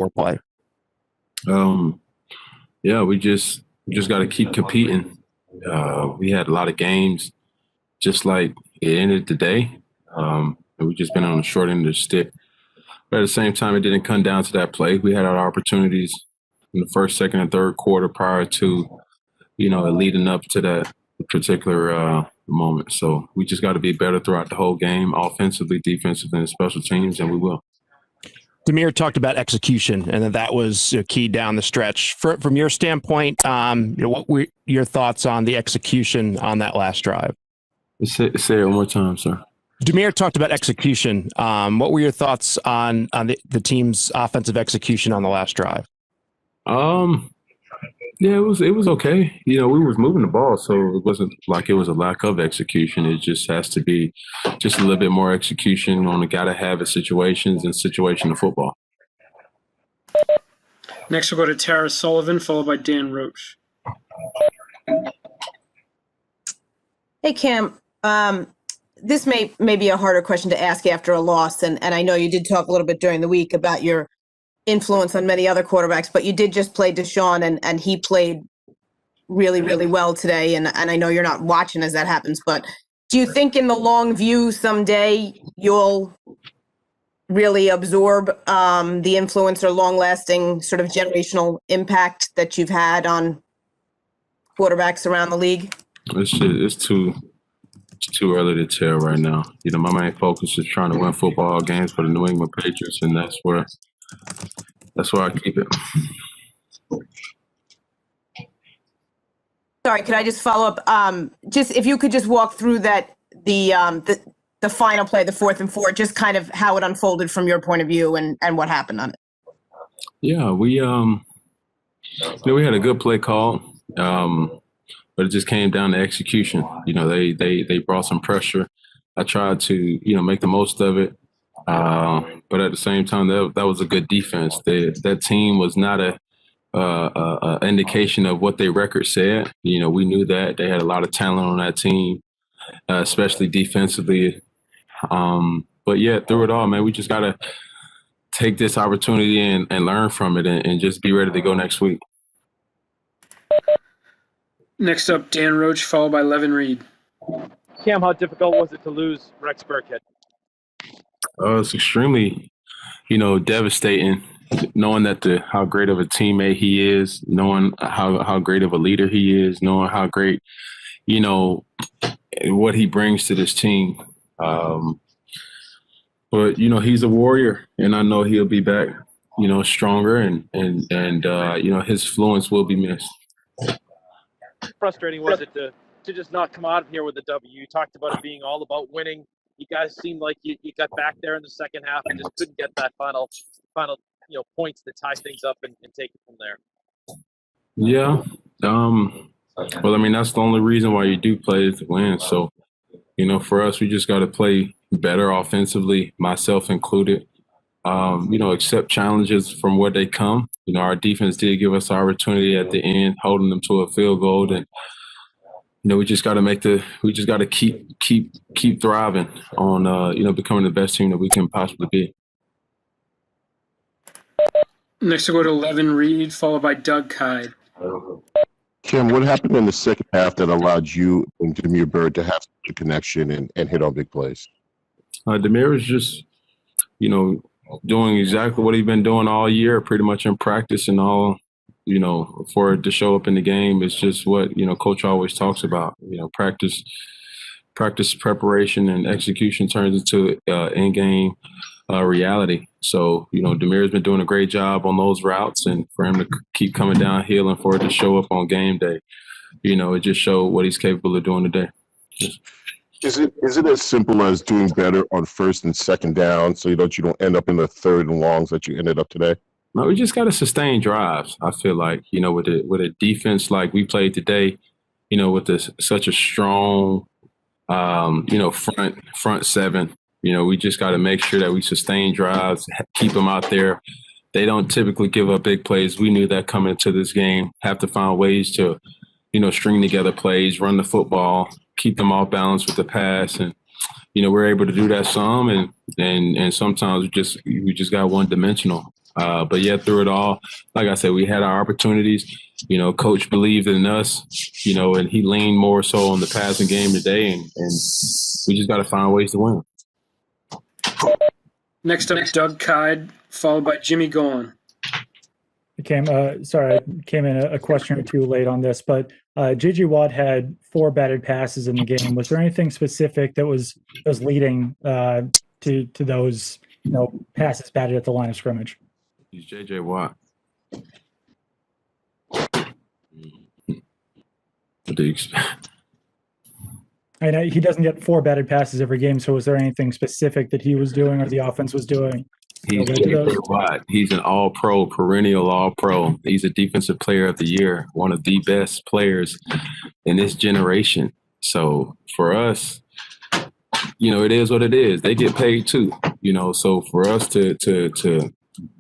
more play? Um, yeah, we just got to keep competing. We had a lot of games, just like it ended today. And we just been on the short end of the stick. But at the same time, it didn't come down to that play. We had our opportunities in the first, second, and third quarter prior to, leading up to that particular moment. So we just got to be better throughout the whole game, offensively, defensively, and special teams, and we will. Demir talked about execution and that was key down the stretch. From your standpoint, what were your thoughts on the execution on that last drive? Say it one more time, sir. Demir talked about execution. What were your thoughts on the team's offensive execution on the last drive? Yeah, it was okay. We was moving the ball, so it wasn't like it was a lack of execution. It just has to be just a little bit more execution on the gotta have it situations and situational football. Next, we'll go to Tara Sullivan, followed by Dan Roche. Hey, Cam. This may be a harder question to ask after a loss, and I know you did talk a little bit during the week about your influence on many other quarterbacks, but you did just play Deshaun, and he played really, really well today, and I know you're not watching as that happens, but do you think in the long view someday you'll really absorb the influence or long-lasting sort of generational impact that you've had on quarterbacks around the league? It's too early to tell right now. My main focus is trying to win football games for the New England Patriots, and that's where I keep it. Sorry, could I just follow up? Just if you could just walk through that the final play, the 4th and 4, just kind of how it unfolded from your point of view and what happened on it. Yeah, we had a good play call, but it just came down to execution. They brought some pressure. I tried to make the most of it. But at the same time, that was a good defense. That team was not a indication of what their record said. We knew that they had a lot of talent on that team, especially defensively. But yeah, through it all, man, we just gotta take this opportunity and learn from it, and just be ready to go next week. Next up, Dan Roche, followed by Levin Reed. Cam, how difficult was it to lose Rex Burkhead? It's extremely, devastating, knowing how great of a teammate he is, knowing how great of a leader he is, knowing how great, what he brings to this team. But he's a warrior, and I know he'll be back, stronger, and his influence will be missed. Frustrating was it to just not come out of here with a W? You talked about it being all about winning. You guys seemed like you got back there in the second half and just couldn't get that final points to tie things up and take it from there. Yeah. Well, I mean, that's the only reason why you do play is to win. So, for us, we just got to play better offensively, myself included. Accept challenges from where they come. Our defense did give us the opportunity at the end, holding them to a field goal, and we just got to keep thriving on becoming the best team that we can possibly be. Next, we'll go to Levin Reed, followed by Doug Kyde. Kim, what happened in the second half that allowed you and Demir Bird to have such a connection and hit on big plays? Demir was just, doing exactly what he's been doing all year, pretty much in practice and all. For it to show up in the game, it's just what, Coach always talks about. Practice, preparation, and execution turns into in-game reality. So, Demir's been doing a great job on those routes, and for him to keep coming downhill and for it to show up on game day, it just showed what he's capable of doing today. Is it as simple as doing better on first and second down so you don't end up in the third and longs that you ended up today? No, we just got to sustain drives. I feel like, with a defense like we played today, with such a strong, front seven, we just got to make sure that we sustain drives, keep them out there. They don't typically give up big plays. We knew that coming into this game. Have to find ways to, string together plays, run the football, keep them off balance with the pass, and we're able to do that some, and sometimes we just got one dimensional. But yeah, through it all, like I said, we had our opportunities. You know, coach believed in us, you know, and he leaned more so on the passing game today, and we just got to find ways to win. Next up, Doug Kyde, followed by Jimmy Golan. Sorry, I came in a question or two late on this, but J.J. Watt had 4 batted passes in the game. Was there anything specific that was leading to those, you know, passes batted at the line of scrimmage? He's J.J. Watt. I know he doesn't get 4 batted passes every game, so was there anything specific that he was doing or the offense was doing? He's J.J. Watt. He's an all-pro, perennial all-pro. He's a defensive player of the year, one of the best players in this generation. So for us, you know, it is what it is. They get paid too, you know. So for us to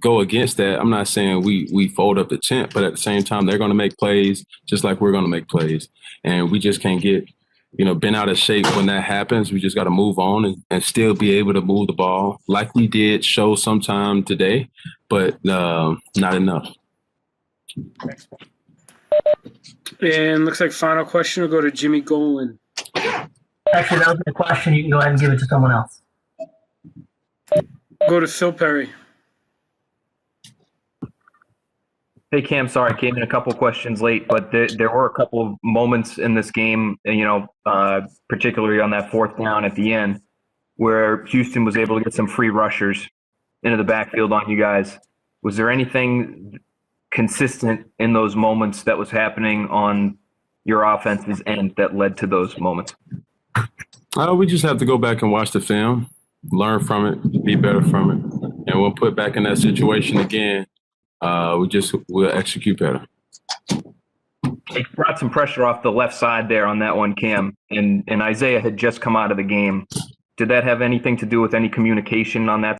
go against that, I'm not saying we fold up the tent, but at the same time, they're going to make plays just like we're going to make plays. And we just can't get, you know, bent out of shape when that happens. We just got to move on and still be able to move the ball like we did show sometime today, but not enough. And looks like final question will go to Jimmy Golan. Actually, that was the question. You can go ahead and give it to someone else. Go to Phil Perry. Hey, Cam, sorry, I came in a couple questions late, but there were a couple of moments in this game, you know, particularly on that 4th down at the end, where Houston was able to get some free rushers into the backfield on you guys. Was there anything consistent in those moments that was happening on your offense's end that led to those moments? We just have to go back and watch the film, learn from it, be better from it, and we'll put back in that situation again. We'll execute better. It brought some pressure off the left side there on that one, Cam, and Isaiah had just come out of the game. Did that have anything to do with any communication on that?